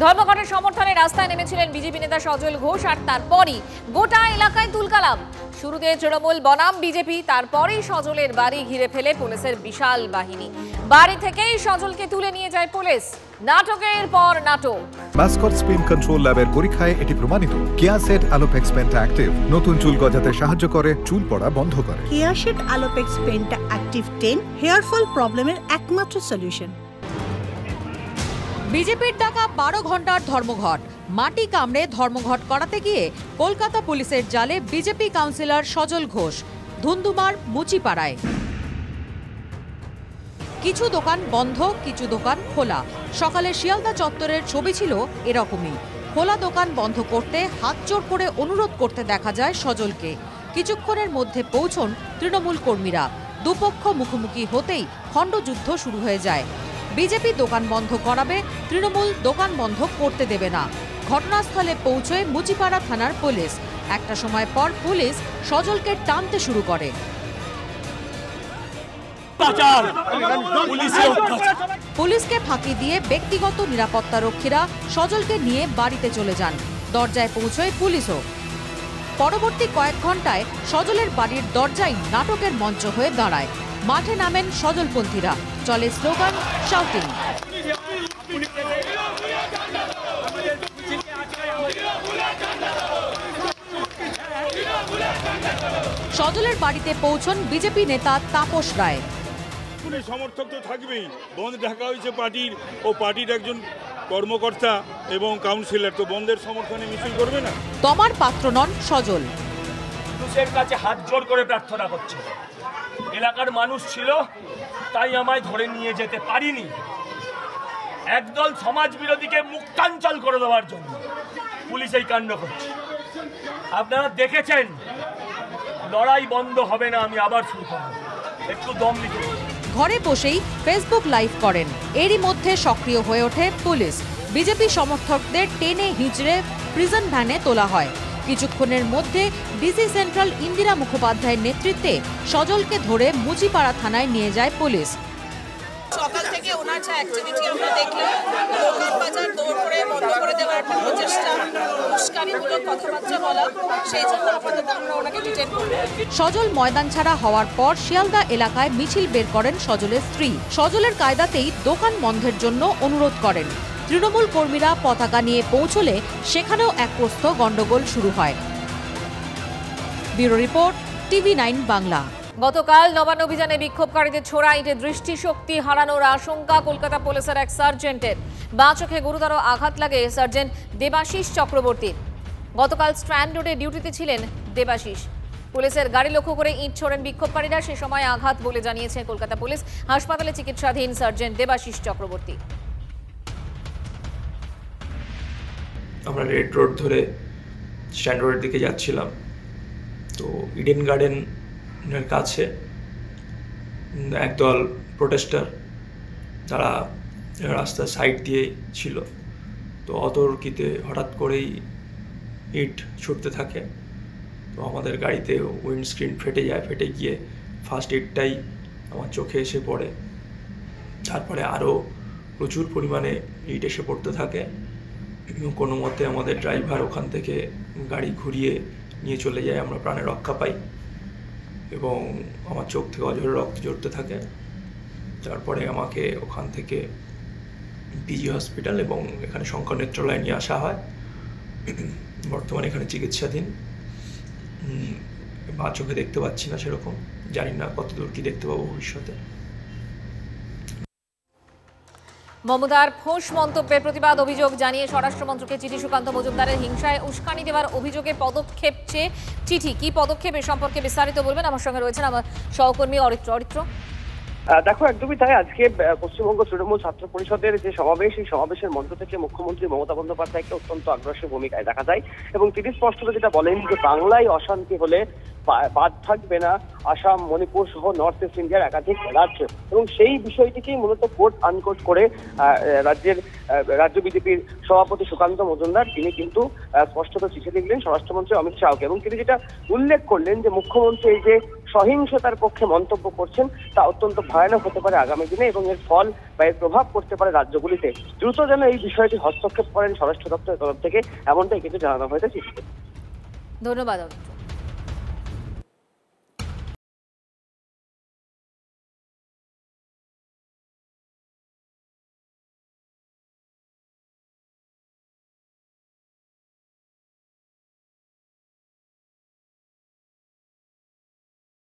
ধর্মঘটের সমর্থনে রাস্তায় নেমেছিলেন বিজেপি নেতা সজল ঘোষ, আর তারপরই গোটা এলাকায় তুলকালাম। শুরুতে তৃণমূল বনাম বিজেপি, তারপরেই সজলের বাড়ি ঘিরে ফেলে পুলিশের বিশাল বাহিনী। বাড়ি থেকেই সজলকে তুলে নিয়ে যায় পুলিশ। নাটকের পর নাটক। মাস্কট স্পিন কন্ট্রোল ল্যাবের পরীক্ষায় এটি প্রমাণিত। কেয়াসেট আলোপেক্স পেন্টা অ্যাক্টিভ নতুন চুল গজাতে সাহায্য করে, চুল পড়া বন্ধ করে। Keya Seth Alopex penta active 10 hair fall প্রবলেমের একমাত্র সলিউশন। বিজেপির ডাকা 12 ঘন্টার ধর্মঘট। মাটি কামড়ে ধর্মঘট করাতে গিয়ে কলকাতা পুলিশের জালে বিজেপি কাউন্সিলর সজল ঘোষ। ধুন্ধুমার মুচিপাড়ায় কিছু দোকান বন্ধ, কিছু দোকান খোলা। সকালে শিয়ালদা চত্বরের ছবি ছিল এরকমই। খোলা দোকান বন্ধ করতে হাতজোড় করে অনুরোধ করতে দেখা যায় সজলকে। কিছুক্ষণের মধ্যে পৌঁছন তৃণমূল কর্মীরা। দুপক্ষ মুখোমুখি হতেই খণ্ডযুদ্ধ শুরু হয়ে যায়। বিজেপি দোকান বন্ধ করাবে, তৃণমূল দোকান বন্ধ করতে দেবে না। ঘটনাস্থলে পৌঁছয় মুচিপাড়া থানার পুলিশ। একটা সময় পর পুলিশ সজলকে টানতে শুরু করে। পুলিশকে ফাঁকি দিয়ে ব্যক্তিগত নিরাপত্তা রক্ষীরা সজলকে নিয়ে বাড়িতে চলে যান। দরজায় পৌঁছয় পুলিশও। পরবর্তী কয়েক ঘন্টায় সজলের বাড়ির দরজাই নাটকের মঞ্চ হয়ে দাঁড়ায়। মাঠে নামেন সজলপন্থীরা, চলে স্লোগান, শাউটিং। সজলের বাড়িতে পৌঁছন বিজেপি নেতা তাপস রায়। সমর্থক তো থাকবেই, বন্ধ ঢাকা হয়েছে পার্টির, ও পার্টির একজন কর্মকর্তা এবং কাউন্সিলর, তো বন্ধের সমর্থনে মিছিল করবে না। তমার পাত্র নন সজল। মানুষের কাছে হাত জোড় করে প্রার্থনা করছে, এলাকার মানুষ ছিল তাই আমায় ধরে নিয়ে যেতে পারিনি। একদল সমাজ বিরোধীকে মুক্তাঞ্চল করে দেওয়ার জন্য পুলিশ এই কাণ্ড করছে। আপনারা দেখেছেন, লড়াই বন্ধ হবে না, আমি আবার শুরু করব, একটু দম নিতে। ঘরে বসেই ফেসবুক লাইভ করেন। এরই মধ্যে সক্রিয় হয়ে ওঠে পুলিশ। বিজেপি সমর্থকদের টেনে হিঁচড়ে প্রিজন ভ্যানে তোলা হয়। কিছুক্ষণের মধ্যে ডিসি সেন্ট্রাল ইন্দিরা মুখোপাধ্যায়ের নেতৃত্বে সজলকে ধরে মুচিপাড়া থানায় নিয়ে যায় পুলিশ। সকাল থেকে ওনার যে অ্যাক্টিভিটি আমরা দেখলাম, দোকান বাজার দৌড় করে বন্ধ করে দেওয়ার একটা প্রচেষ্টা, উস্কানিমূলক কথাবার্তা বলা, সেই জন্য আপাতত আমরা ওনাকে ডিটেইন করব। সজল ময়দান ছাড়া হওয়ার পর শিয়ালদা এলাকায় মিছিল বের করেন সজলের স্ত্রী। সজলের কায়দাতেই দোকান বন্ধের জন্য অনুরোধ করেন। তৃণমূল কর্মীরা পতাকা নিয়ে পৌঁছলে সেখানেও এক প্রস্থ গন্ডগোল শুরু হয়। Bureau report, TV9 Bangla. গতকাল নবান্ন অভিযানে বিক্ষোভকারীদের ছোড়া ইটে দৃষ্টিশক্তি হারানোর আশঙ্কা কলকাতা পুলিশের এক সার্জেন্টের। বাঁ চোখে গুরুতর আঘাত লাগে সার্জেন্ট দেবাশিস চক্রবর্তীর। গতকাল স্ট্র্যান্ড রোডে ডিউটিতে ছিলেন দেবাশিস। পুলিশের গাড়ি লক্ষ্য করে ইট ছোড়েন বিক্ষোভকারীরা। সে সময় আঘাত বলে জানিয়েছে কলকাতা পুলিশ। হাসপাতালে চিকিৎসাধীন সার্জেন্ট দেবাশিস চক্রবর্তী। আমরা রেড রোড ধরে স্ট্যান্ড রোডের দিকে যাচ্ছিলাম, তো ইডেন গার্ডেনের কাছে একদল প্রোটেস্টার, তারা রাস্তার সাইড দিয়ে ছিল, তো অতর্কিতে হঠাৎ করেই ইট ছুটতে থাকে। তো আমাদের গাড়িতে উইন্ডস্ক্রিন ফেটে যায়। ফেটে গিয়ে ফার্স্ট ইটটাই আমার চোখে এসে পড়ে। তারপরে আরও প্রচুর পরিমাণে ইট এসে পড়তে থাকে। কোনো মতে আমাদের ড্রাইভার ওখান থেকে গাড়ি ঘুরিয়ে নিয়ে চলে যায়। আমরা প্রাণে রক্ষা পাই এবং আমার চোখ থেকে অঝরে রক্ত ঝরতে থাকে। তারপরে আমাকে ওখান থেকে পিজি হসপিটাল এবং এখানে শঙ্কর নেত্রালয়ে নিয়ে আসা হয়। বর্তমানে এখানে চিকিৎসাধীন। বা চোখে দেখতে পাচ্ছি না সেরকম, জানি না কতদূর কি দেখতে পাবো ভবিষ্যতে। মমতার ফোঁস মন্তব্যের প্রতিবাদ অভিযোগ জানিয়ে স্বরাষ্ট্রমন্ত্রকে চিঠি সুকান্ত মজুমদারের। হিংসায় উস্কানি দেওয়ার অভিযোগে পদক্ষেপ চেয়ে চিঠি। কি পদক্ষেপ এ সম্পর্কে বিস্তারিত বলবেন, আমার সঙ্গে রয়েছেন আমার সহকর্মী অরিত্র। দেখো, একদমই তাই। আজকে পশ্চিমবঙ্গ তৃণমূল ছাত্র পরিষদের যে সমাবেশ, এই সমাবেশের মঞ্চ থেকে মুখ্যমন্ত্রী মমতা বন্দ্যোপাধ্যায়কে অত্যন্ত আগ্রাসী ভূমিকায় দেখা যায় এবং তিনি স্পষ্টত যেটা বলেন যে বাংলায় অশান্তি হলে বাদ থাকবে না আসাম, মণিপুর সহ নর্থ ইস্ট ইন্ডিয়ার একাধিক রাজ্য, এবং সেই বিষয়টিকেই মূলত কোট আনকোট করে রাজ্য বিজেপির সভাপতি সুকান্ত মজুমদার তিনি কিন্তু স্পষ্টত চিঠি লিখলেন স্বরাষ্ট্রমন্ত্রী অমিত শাহকে। এবং তিনি যেটা উল্লেখ করলেন যে মুখ্যমন্ত্রী এই যে সহিংসতার পক্ষে মন্তব্য করছেন তা অত্যন্ত ভয়ানক হতে পারে আগামী দিনে, এবং এর ফল বা এর প্রভাব পড়তে পারে রাজ্যগুলিতে। দ্রুত যেন এই বিষয়টি হস্তক্ষেপ করেন স্বরাষ্ট্র দপ্তরের তরফ থেকে, এমনটাই কিন্তু জানানো হয়েছে। ধন্যবাদ।